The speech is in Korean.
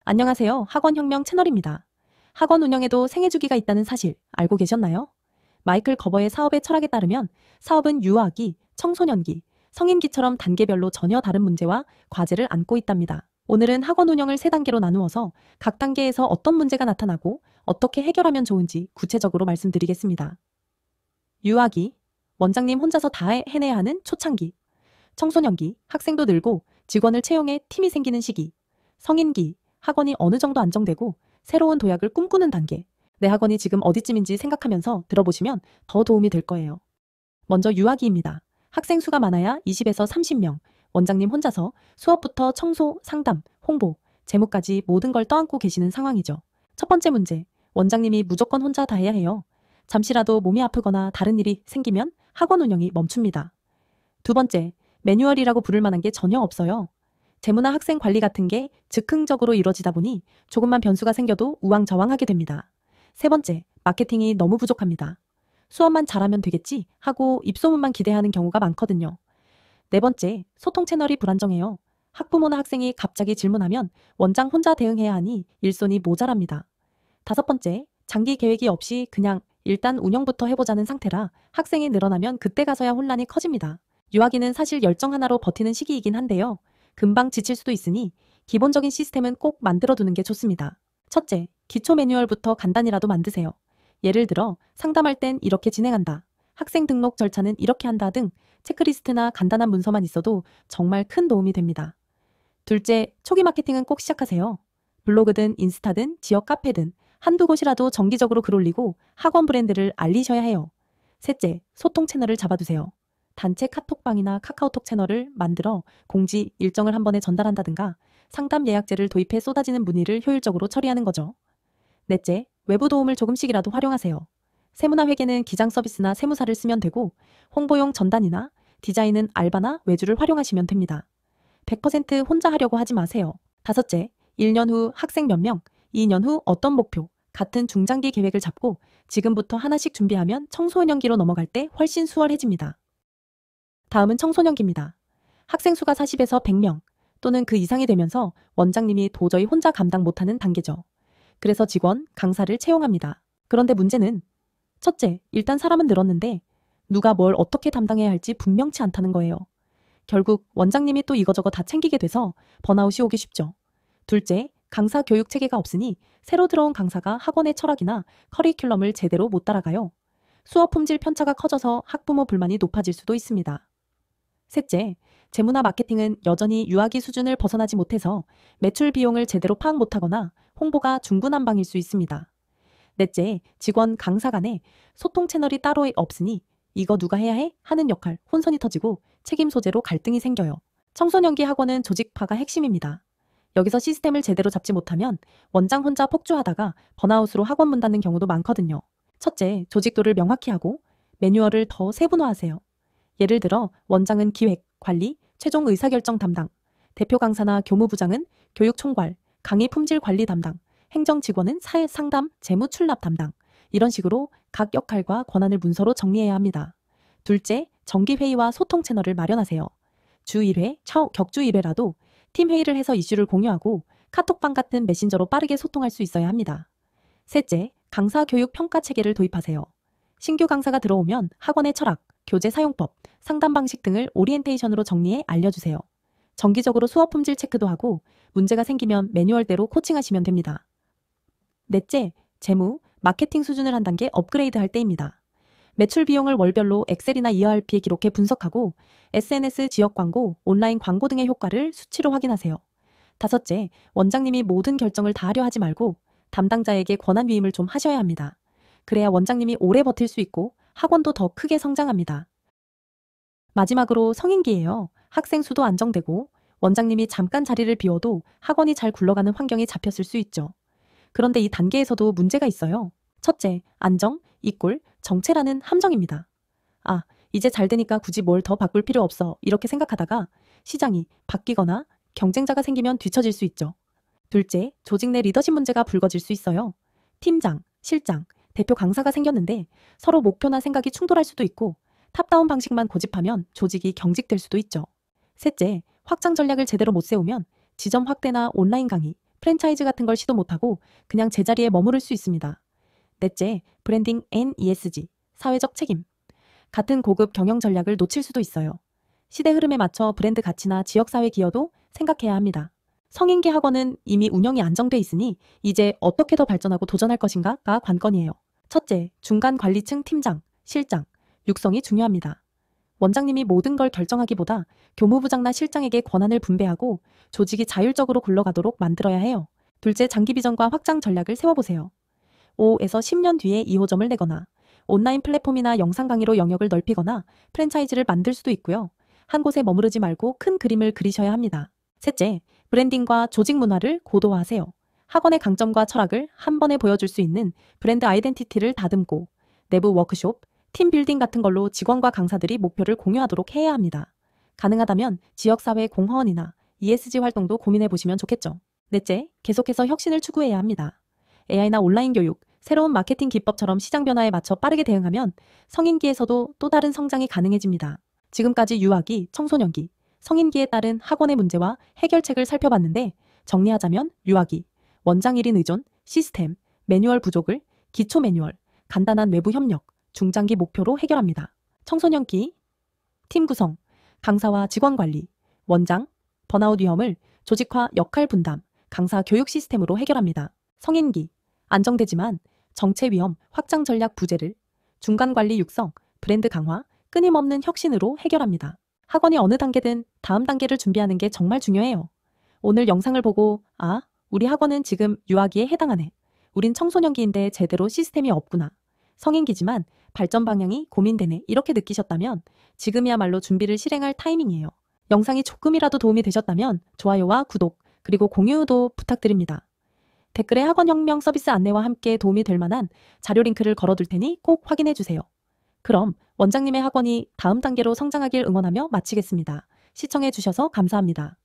안녕하세요. 학원혁명 채널입니다. 학원 운영에도 생애주기가 있다는 사실 알고 계셨나요? 마이클 거버의 사업의 철학에 따르면 사업은 유아기, 청소년기, 성인기처럼 단계별로 전혀 다른 문제와 과제를 안고 있답니다. 오늘은 학원 운영을 세 단계로 나누어서 각 단계에서 어떤 문제가 나타나고 어떻게 해결하면 좋은지 구체적으로 말씀드리겠습니다. 유아기, 원장님 혼자서 다 해내야 하는 초창기. 청소년기, 학생도 늘고 직원을 채용해 팀이 생기는 시기. 성인기, 학원이 어느 정도 안정되고 새로운 도약을 꿈꾸는 단계. 내 학원이 지금 어디쯤인지 생각하면서 들어보시면 더 도움이 될 거예요. 먼저 유아기입니다. 학생 수가 많아야 20에서 30명, 원장님 혼자서 수업부터 청소, 상담, 홍보, 재무까지 모든 걸 떠안고 계시는 상황이죠. 첫 번째 문제, 원장님이 무조건 혼자 다 해야 해요. 잠시라도 몸이 아프거나 다른 일이 생기면 학원 운영이 멈춥니다. 두 번째, 매뉴얼이라고 부를 만한 게 전혀 없어요. 재무나 학생 관리 같은 게 즉흥적으로 이루어지다 보니 조금만 변수가 생겨도 우왕좌왕하게 됩니다. 세 번째, 마케팅이 너무 부족합니다. 수업만 잘하면 되겠지 하고 입소문만 기대하는 경우가 많거든요. 네 번째, 소통 채널이 불안정해요. 학부모나 학생이 갑자기 질문하면 원장 혼자 대응해야 하니 일손이 모자랍니다. 다섯 번째, 장기 계획이 없이 그냥 일단 운영부터 해보자는 상태라 학생이 늘어나면 그때 가서야 혼란이 커집니다. 유아기는 사실 열정 하나로 버티는 시기이긴 한데요. 금방 지칠 수도 있으니 기본적인 시스템은 꼭 만들어두는 게 좋습니다. 첫째, 기초 매뉴얼부터 간단히라도 만드세요. 예를 들어 상담할 땐 이렇게 진행한다. 학생 등록 절차는 이렇게 한다 등 체크리스트나 간단한 문서만 있어도 정말 큰 도움이 됩니다. 둘째, 초기 마케팅은 꼭 시작하세요. 블로그든 인스타든 지역 카페든 한두 곳이라도 정기적으로 글 올리고 학원 브랜드를 알리셔야 해요. 셋째, 소통 채널을 잡아두세요. 단체 카톡방이나 카카오톡 채널을 만들어 공지 일정을 한 번에 전달한다든가 상담 예약제를 도입해 쏟아지는 문의를 효율적으로 처리하는 거죠. 넷째, 외부 도움을 조금씩이라도 활용하세요. 세무나 회계는 기장 서비스나 세무사를 쓰면 되고 홍보용 전단이나 디자인은 알바나 외주를 활용하시면 됩니다. 100% 혼자 하려고 하지 마세요. 다섯째, 1년 후 학생 몇 명, 2년 후 어떤 목표, 같은 중장기 계획을 잡고 지금부터 하나씩 준비하면 청소년기로 넘어갈 때 훨씬 수월해집니다. 다음은 청소년기입니다. 학생 수가 40에서 100명 또는 그 이상이 되면서 원장님이 도저히 혼자 감당 못하는 단계죠. 그래서 직원, 강사를 채용합니다. 그런데 문제는 첫째, 일단 사람은 늘었는데 누가 뭘 어떻게 담당해야 할지 분명치 않다는 거예요. 결국 원장님이 또 이거저거 다 챙기게 돼서 번아웃이 오기 쉽죠. 둘째, 강사 교육 체계가 없으니 새로 들어온 강사가 학원의 철학이나 커리큘럼을 제대로 못 따라가요. 수업 품질 편차가 커져서 학부모 불만이 높아질 수도 있습니다. 셋째, 재무나 마케팅은 여전히 유아기 수준을 벗어나지 못해서 매출 비용을 제대로 파악 못하거나 홍보가 중구난방일 수 있습니다. 넷째, 직원 강사 간에 소통 채널이 따로 없으니 이거 누가 해야 해? 하는 역할, 혼선이 터지고 책임 소재로 갈등이 생겨요. 청소년기 학원은 조직화가 핵심입니다. 여기서 시스템을 제대로 잡지 못하면 원장 혼자 폭주하다가 번아웃으로 학원 문 닫는 경우도 많거든요. 첫째, 조직도를 명확히 하고 매뉴얼을 더 세분화하세요. 예를 들어 원장은 기획, 관리, 최종 의사결정 담당, 대표 강사나 교무부장은 교육 총괄, 강의 품질 관리 담당, 행정 직원은 사회 상담, 재무 출납 담당. 이런 식으로 각 역할과 권한을 문서로 정리해야 합니다. 둘째, 정기회의와 소통 채널을 마련하세요. 주 1회, 격주 1회라도 팀 회의를 해서 이슈를 공유하고 카톡방 같은 메신저로 빠르게 소통할 수 있어야 합니다. 셋째, 강사 교육 평가 체계를 도입하세요. 신규 강사가 들어오면 학원의 철학, 교재 사용법, 상담 방식 등을 오리엔테이션으로 정리해 알려주세요. 정기적으로 수업 품질 체크도 하고 문제가 생기면 매뉴얼대로 코칭하시면 됩니다. 넷째, 재무, 마케팅 수준을 한 단계 업그레이드 할 때입니다. 매출 비용을 월별로 엑셀이나 ERP에 기록해 분석하고 SNS 지역 광고, 온라인 광고 등의 효과를 수치로 확인하세요. 다섯째, 원장님이 모든 결정을 다 하려 하지 말고 담당자에게 권한 위임을 좀 하셔야 합니다. 그래야 원장님이 오래 버틸 수 있고 학원도 더 크게 성장합니다. 마지막으로 성인기예요. 학생 수도 안정되고 원장님이 잠깐 자리를 비워도 학원이 잘 굴러가는 환경이 잡혔을 수 있죠. 그런데 이 단계에서도 문제가 있어요. 첫째, 안정, 이꼴, 정체라는 함정입니다. 아, 이제 잘 되니까 굳이 뭘 더 바꿀 필요 없어 이렇게 생각하다가 시장이 바뀌거나 경쟁자가 생기면 뒤처질 수 있죠. 둘째, 조직 내 리더십 문제가 불거질 수 있어요. 팀장, 실장, 대표 강사가 생겼는데 서로 목표나 생각이 충돌할 수도 있고 탑다운 방식만 고집하면 조직이 경직될 수도 있죠. 셋째, 확장 전략을 제대로 못 세우면 지점 확대나 온라인 강의, 프랜차이즈 같은 걸 시도 못하고 그냥 제자리에 머무를 수 있습니다. 넷째, 브랜딩 앤 ESG, 사회적 책임. 같은 고급 경영 전략을 놓칠 수도 있어요. 시대 흐름에 맞춰 브랜드 가치나 지역사회 기여도 생각해야 합니다. 성인기 학원은 이미 운영이 안정돼 있으니 이제 어떻게 더 발전하고 도전할 것인가가 관건이에요. 첫째, 중간 관리층 팀장, 실장, 육성이 중요합니다. 원장님이 모든 걸 결정하기보다 교무부장나 실장에게 권한을 분배하고 조직이 자율적으로 굴러가도록 만들어야 해요. 둘째, 장기 비전과 확장 전략을 세워보세요. 5에서 10년 뒤에 2호점을 내거나 온라인 플랫폼이나 영상 강의로 영역을 넓히거나 프랜차이즈를 만들 수도 있고요. 한 곳에 머무르지 말고 큰 그림을 그리셔야 합니다. 셋째, 브랜딩과 조직 문화를 고도화하세요. 학원의 강점과 철학을 한 번에 보여줄 수 있는 브랜드 아이덴티티를 다듬고 내부 워크숍, 팀 빌딩 같은 걸로 직원과 강사들이 목표를 공유하도록 해야 합니다. 가능하다면 지역사회 공헌이나 ESG 활동도 고민해 보시면 좋겠죠. 넷째, 계속해서 혁신을 추구해야 합니다. AI나 온라인 교육, 새로운 마케팅 기법처럼 시장 변화에 맞춰 빠르게 대응하면 성인기에서도 또 다른 성장이 가능해집니다. 지금까지 유아기, 청소년기, 성인기에 따른 학원의 문제와 해결책을 살펴봤는데 정리하자면 유아기, 원장 1인 의존, 시스템, 매뉴얼 부족을 기초 매뉴얼, 간단한 외부 협력, 중장기 목표로 해결합니다. 청소년기, 팀 구성, 강사와 직원 관리, 원장, 번아웃 위험을 조직화 역할 분담, 강사 교육 시스템으로 해결합니다. 성인기, 안정되지만 정체 위험, 확장 전략 부재를 중간 관리 육성, 브랜드 강화, 끊임없는 혁신으로 해결합니다. 학원이 어느 단계든 다음 단계를 준비하는 게 정말 중요해요. 오늘 영상을 보고 우리 학원은 지금 유아기에 해당하네. 우린 청소년기인데 제대로 시스템이 없구나. 성인기지만 발전 방향이 고민되네. 이렇게 느끼셨다면 지금이야말로 준비를 실행할 타이밍이에요. 영상이 조금이라도 도움이 되셨다면 좋아요와 구독, 그리고 공유도 부탁드립니다. 댓글에 학원혁명 서비스 안내와 함께 도움이 될 만한 자료 링크를 걸어둘 테니 꼭 확인해주세요. 그럼 원장님의 학원이 다음 단계로 성장하길 응원하며 마치겠습니다. 시청해주셔서 감사합니다.